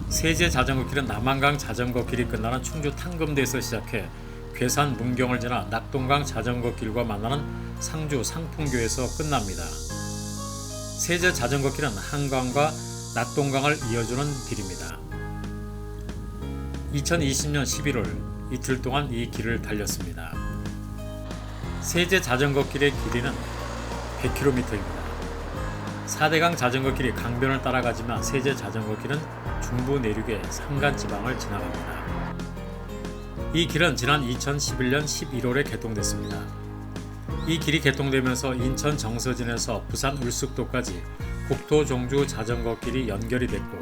세제 자전거길은 남한강 자전거길이 끝나는 충주 탕금대에서 시작해 괴산 문경을 지나 낙동강 자전거길과 만나는 상주 상풍교에서 끝납니다. 세제 자전거길은 한강과 낙동강을 이어주는 길입니다. 2020년 11월 이틀 동안 이 길을 달렸습니다. 세제 자전거길의 길이는 100km입니다. 4대강 자전거길이 강변을 따라가지만 세제 자전거길은 중부 내륙의 산간지방을 지나갑니다. 이 길은 지난 2011년 11월에 개통됐습니다. 이 길이 개통되면서 인천 정서진에서 부산 울숙도까지 국토 종주 자전거길이 연결이 됐고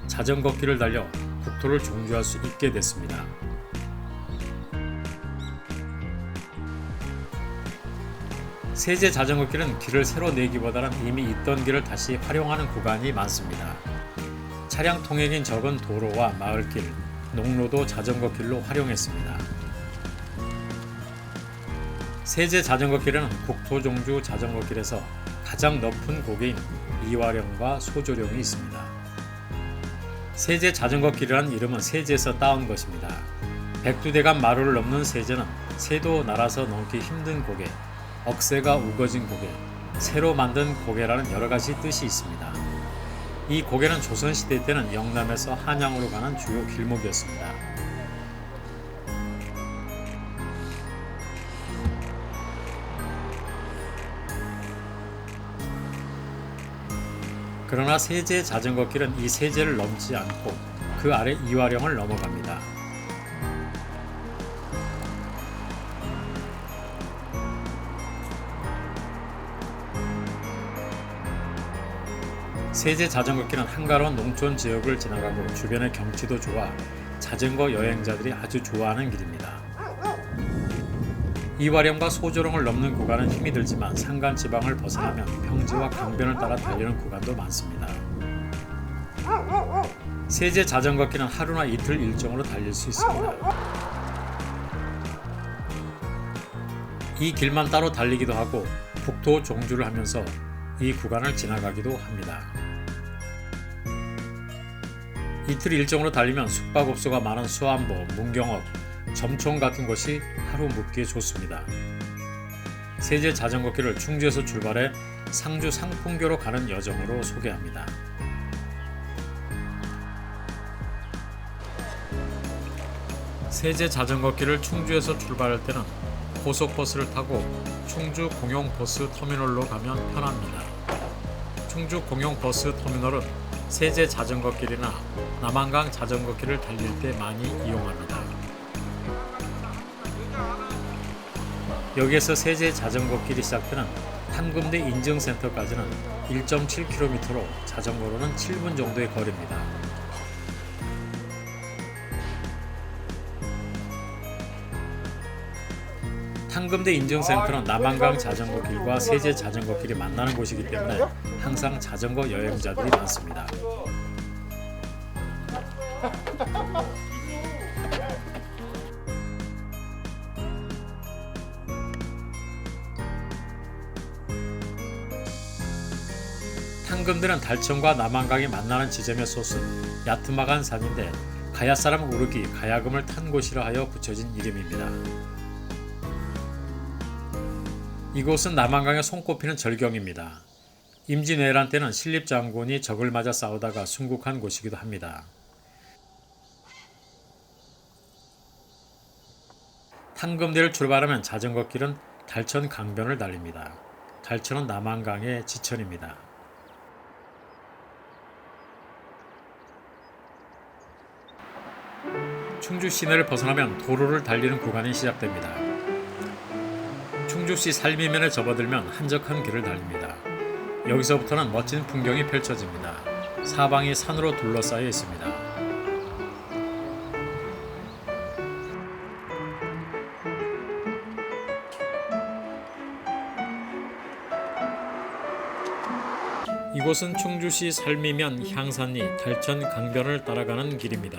자전거길을 달려 국토를 종주할 수 있게 됐습니다. 세제 자전거길은 길을 새로 내기보다는 이미 있던 길을 다시 활용하는 구간이 많습니다. 차량 통행인 적은 도로와 마을길, 농로도 자전거길로 활용했습니다. 세제 자전거길에는 국토종주 자전거길에서 가장 높은 고개인 이화령과 소조령이 있습니다. 세제 자전거길이라는 이름은 세제에서 따온 것입니다. 백두대간 마루를 넘는 세제는 새도 날아서 넘기 힘든 고개, 억새가 우거진 고개, 새로 만든 고개라는 여러가지 뜻이 있습니다. 이 고개는 조선시대 때는 영남에서 한양으로 가는 주요 길목이었습니다. 그러나 세제 자전거길은 이 세제를 넘지 않고 그 아래 이화령을 넘어갑니다. 세제 자전거길은 한가로운 농촌 지역을 지나가고 주변의 경치도 좋아 자전거 여행자들이 아주 좋아하는 길입니다. 이화령과 소조령을 넘는 구간은 힘이 들지만 산간지방을 벗어나면 평지와 강변을 따라 달리는 구간도 많습니다. 세제 자전거길은 하루나 이틀 일정으로 달릴 수 있습니다. 이 길만 따로 달리기도 하고 국토 종주를 하면서 이 구간을 지나가기도 합니다. 이틀 일정으로 달리면 숙박업소가 많은 수안보, 문경읍, 점촌 같은 곳이 하루 묵기에 좋습니다. 세제 자전거길을 충주에서 출발해 상주 상풍교로 가는 여정으로 소개합니다. 세제 자전거길을 충주에서 출발할 때는 고속버스를 타고 충주 공용버스 터미널로 가면 편합니다. 충주 공용버스 터미널은 세제 자전거길이나 남한강 자전거길을 달릴 때 많이 이용합니다. 여기에서 세제 자전거길이 시작되는 탕금대 인증센터까지는 1.7km로 자전거로는 7분 정도의 거리입니다. 탕금대 인증센터는 남한강 자전거길과 세제 자전거길이 만나는 곳이기 때문에 항상 자전거 여행자들이 많습니다. 탕금대는 달천과 남한강이 만나는 지점에 솟은 야트마간 산인데 가야사람 우르기 가야금을 탄 곳이라 하여 붙여진 이름입니다. 이곳은 남한강에 손꼽히는 절경입니다. 임진왜란 때는 신립장군이 적을 맞아 싸우다가 순국한 곳이기도 합니다. 탕금대를 출발하면 자전거길은 달천 강변을 달립니다. 달천은 남한강의 지천입니다. 충주 시내를 벗어나면 도로를 달리는 구간이 시작됩니다. 충주시 살미면에 접어들면 한적한 길을 달립니다. 여기서부터는 멋진 풍경이 펼쳐집니다. 사방이 산으로 둘러싸여 있습니다. 이곳은 충주시 살미면 향산리 달천 강변을 따라가는 길입니다.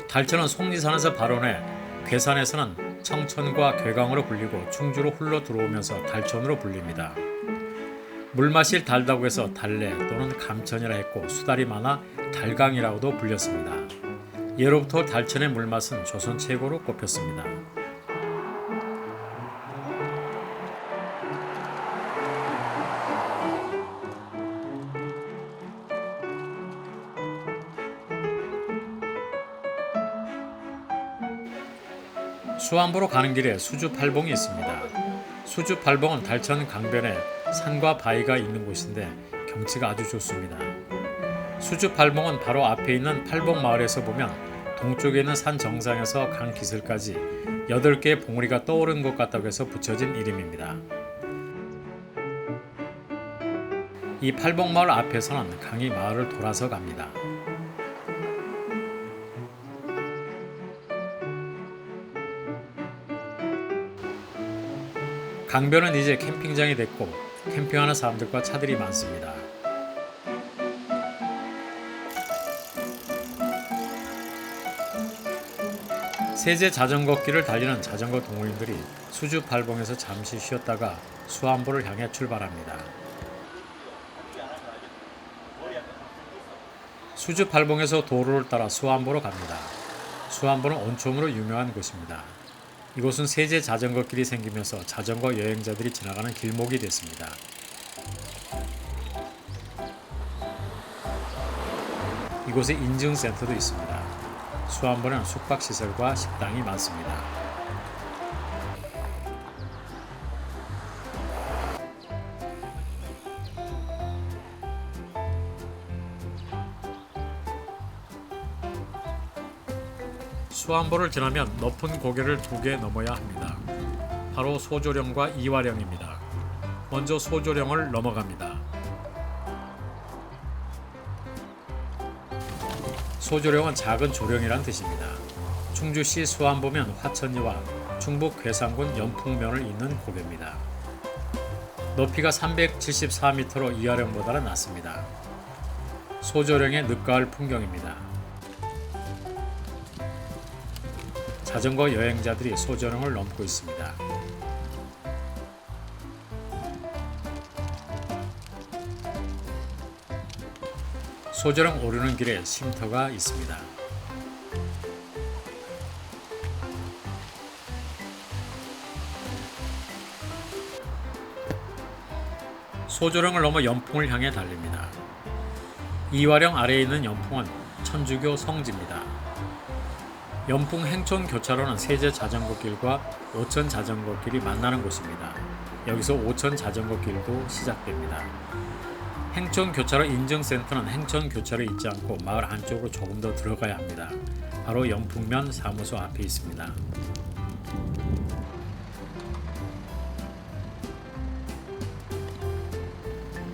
달천은 속리산에서 발원해 괴산에서는 청천과 괴강으로 불리고 충주로 흘러 들어오면서 달천으로 불립니다. 물맛이 달다고 해서 달래 또는 감천이라 했고 수달이 많아 달강이라고도 불렸습니다. 예로부터 달천의 물맛은 조선 최고로 꼽혔습니다. 수안보로 가는 길에 수주팔봉이 있습니다. 수주팔봉은 달천 강변에 산과 바위가 있는 곳인데 경치가 아주 좋습니다. 수주팔봉은 바로 앞에 있는 팔봉마을에서 보면 동쪽에 있는 산 정상에서 강 기슭까지 8개의 봉우리가 떠오른 것 같다고 해서 붙여진 이름입니다. 이 팔봉마을 앞에서는 강이 마을을 돌아서 갑니다. 강변은 이제 캠핑장이 됐고 캠핑하는 사람들과 차들이 많습니다. 세제 자전거길을 달리는 자전거 동호인들이 수주팔봉에서 잠시 쉬었다가 수안보를 향해 출발합니다. 수주팔봉에서 도로를 따라 수안보로 갑니다. 수안보는 온천으로 유명한 곳입니다. 이곳은 세제 자전거길이 생기면서 자전거 여행자들이 지나가는 길목이 됐습니다. 이곳에 인증센터도 있습니다. 수안보는 숙박시설과 식당이 많습니다. 수안보를 지나면 높은 고개를 2개 넘어야 합니다. 바로 소조령과 이화령입니다. 먼저 소조령을 넘어갑니다. 소조령은 작은 조령이란 뜻입니다. 충주시 수안보면 화천리와 충북 괴산군 연풍면을 잇는 고개입니다. 높이가 374m로 이화령보다는 낮습니다. 소조령의 늦가을 풍경입니다. 자전거 여행자들이 소조령을 넘고 있습니다. 소조령 오르는 길에 쉼터가 있습니다. 소조령을 넘어 연풍을 향해 달립니다. 이화령 아래에 있는 연풍은 천주교 성지입니다. 연풍 행천 교차로는 세제 자전거길과 오천 자전거길이 만나는 곳입니다. 여기서 오천 자전거길도 시작됩니다. 행천 교차로 인증센터는 행천 교차로에 있지 않고 마을 안쪽으로 조금 더 들어가야 합니다. 바로 연풍면 사무소 앞에 있습니다.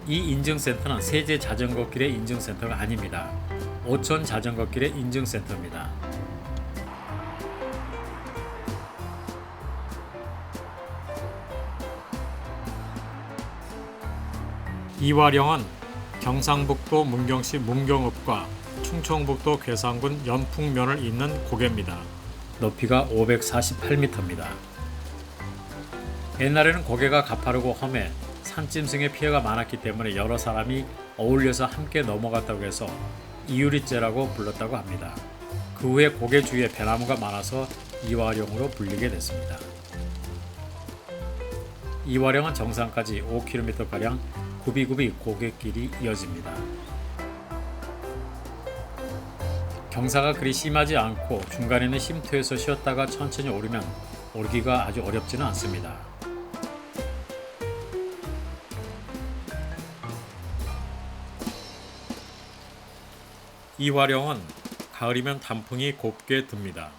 이 인증센터는 세제 자전거길의 인증센터가 아닙니다. 오천 자전거길의 인증센터입니다. 이화령은 경상북도 문경시 문경읍과 충청북도 괴산군 연풍면을 잇는 고개입니다. 높이가 548m입니다. 옛날에는 고개가 가파르고 험해 산짐승의 피해가 많았기 때문에 여러 사람이 어울려서 함께 넘어갔다고 해서 이유리째라고 불렀다고 합니다. 그 후에 고개 주위에 배나무가 많아서 이화령으로 불리게 됐습니다. 이화령은 정상까지 5km가량 굽이굽이 고갯길이 이어집니다. 경사가 그리 심하지 않고 중간에는 쉼터에서 쉬었다가 천천히 오르면 오르기가 아주 어렵지는 않습니다. 이화령은 가을이면 단풍이 곱게 듭니다.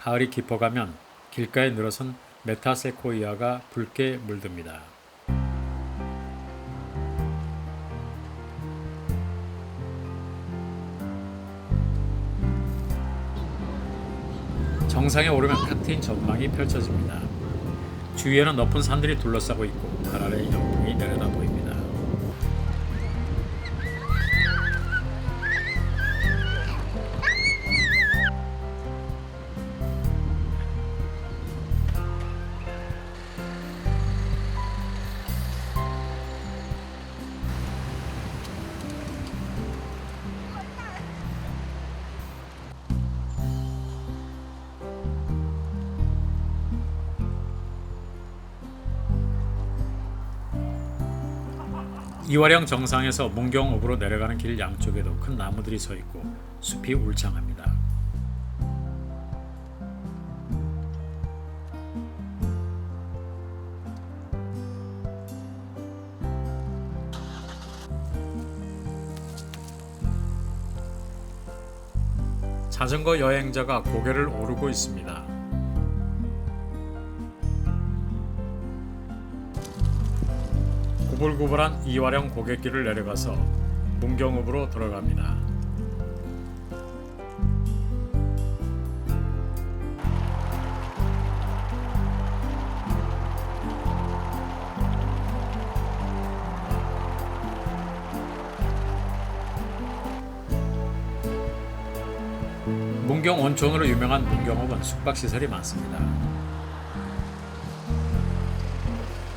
가을이 깊어가면 길가에 늘어선 메타세코이아가 붉게 물듭니다. 정상에 오르면 탁 트인 전망이 펼쳐집니다. 주위에는 높은 산들이 둘러싸고 있고 발 아래 연풍이 내려다 보입니다. 이화령 정상에서 문경읍으로 내려가는 길 양쪽에도 큰 나무들이 서 있고 숲이 울창합니다. 자전거 여행자가 고개를 오르고 있습니다. 구불구불한 이화령 고갯길을 내려가서 문경읍으로 들어갑니다. 문경 온천으로 유명한 문경읍은 숙박시설이 많습니다.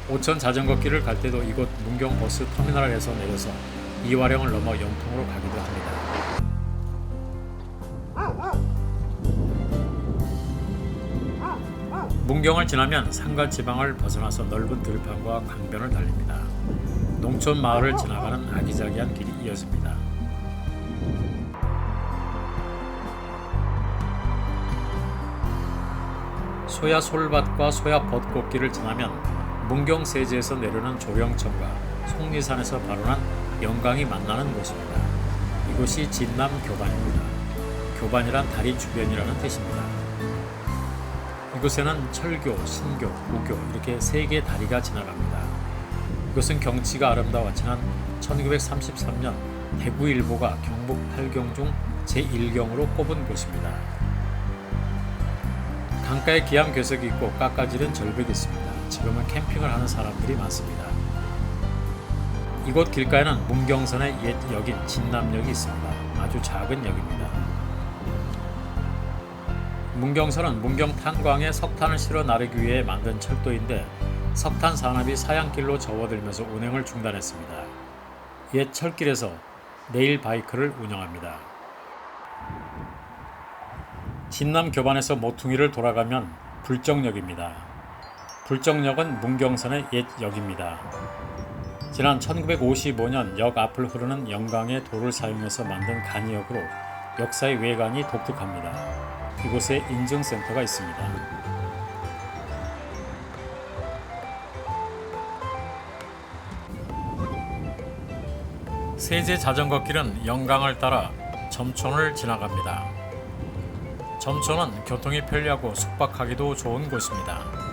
오천 자전거길을 갈 때도 이곳 문경 버스 터미널에서 내려서 이화령을 넘어 영통으로 가기도 합니다. 문경을 지나면 산과 지방을 벗어나서 넓은 들판과 강변을 달립니다. 농촌 마을을 지나가는 아기자기한 길이 이어집니다. 소야 솔밭과 소야 벚꽃길을 지나면 문경 세제에서 내려오는 조령천과 속리산에서 발원한 영광이 만나는 곳입니다. 이곳이 진남 교반입니다. 교반이란 다리 주변이라는 뜻입니다. 이곳에는 철교, 신교, 부교 이렇게 세 개의 다리가 지나갑니다. 이곳은 경치가 아름다워 지난 1933년 대구일보가 경북 8경 중 제1경으로 꼽은 곳입니다. 강가에 기암 괴석이 있고 깎아지른 절벽이 있습니다. 지금은 캠핑을 하는 사람들이 많습니다. 이곳 길가에는 문경선의 옛 역인 진남역이 있습니다. 아주 작은 역입니다. 문경선은 문경 탄광에 석탄을 실어 나르기 위해 만든 철도인데 석탄 산업이 사양길로 접어들면서 운행을 중단했습니다. 옛 철길에서 레일 바이크를 운영합니다. 진남 교반에서 모퉁이를 돌아가면 불정역입니다. 불정역은 문경선의 옛 역입니다. 지난 1955년 역 앞을 흐르는 영강의 도를 사용해서 만든 간이역으로 역사의 외관이 독특합니다. 이곳에 인증센터가 있습니다. 세제 자전거길은 영강을 따라 점촌을 지나갑니다. 점촌은 교통이 편리하고 숙박하기도 좋은 곳입니다.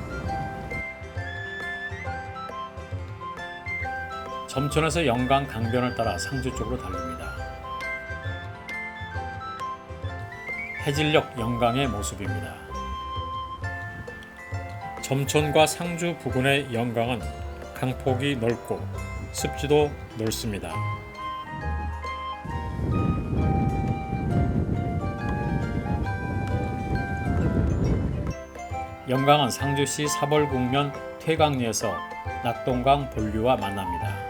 점촌에서 영강 강변을 따라 상주 쪽으로 달립니다. 해질녘 영강의 모습입니다. 점촌과 상주 부근의 영강은 강폭이 넓고 습지도 넓습니다. 영강은 상주시 사벌국면 퇴광리에서 낙동강 본류와 만납니다.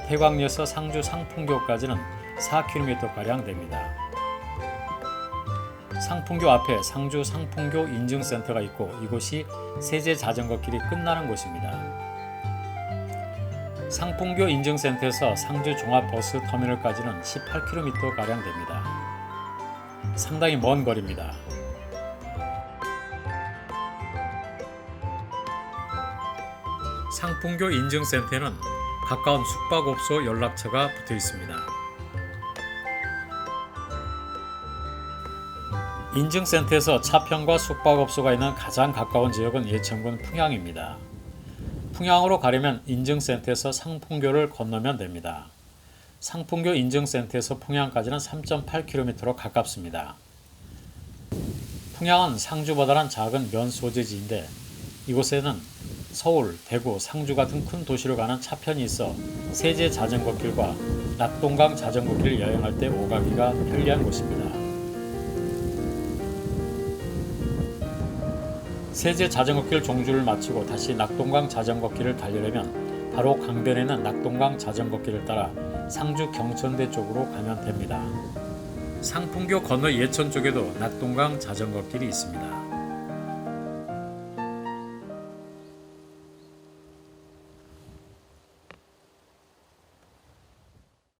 퇴광리에서 상주 상풍교까지는 4km가량 됩니다. 상풍교 앞에 상주 상풍교 인증센터가 있고 이곳이 세제 자전거길이 끝나는 곳입니다. 상풍교 인증센터에서 상주 종합버스 터미널까지는 18km가량 됩니다. 상당히 먼 거리입니다. 상풍교 인증센터에는 가까운 숙박업소 연락처가 붙어 있습니다. 인증센터에서 차평과 숙박업소가 있는 가장 가까운 지역은 예천군 풍양입니다. 풍양으로 가려면 인증센터에서 상풍교를 건너면 됩니다. 상풍교 인증센터에서 풍양까지는 3.8km로 가깝습니다. 풍양은 상주보다는 작은 면 소재지인데 이곳에는 서울, 대구, 상주 같은 큰 도시로 가는 차편이 있어 세제 자전거길과 낙동강 자전거길을 여행할 때 오가기가 편리한 곳입니다. 세제 자전거길 종주를 마치고 다시 낙동강 자전거길을 달리려면 바로 강변에는 낙동강 자전거길을 따라 상주 경천대 쪽으로 가면 됩니다. 상풍교 건너 예천 쪽에도 낙동강 자전거길이 있습니다.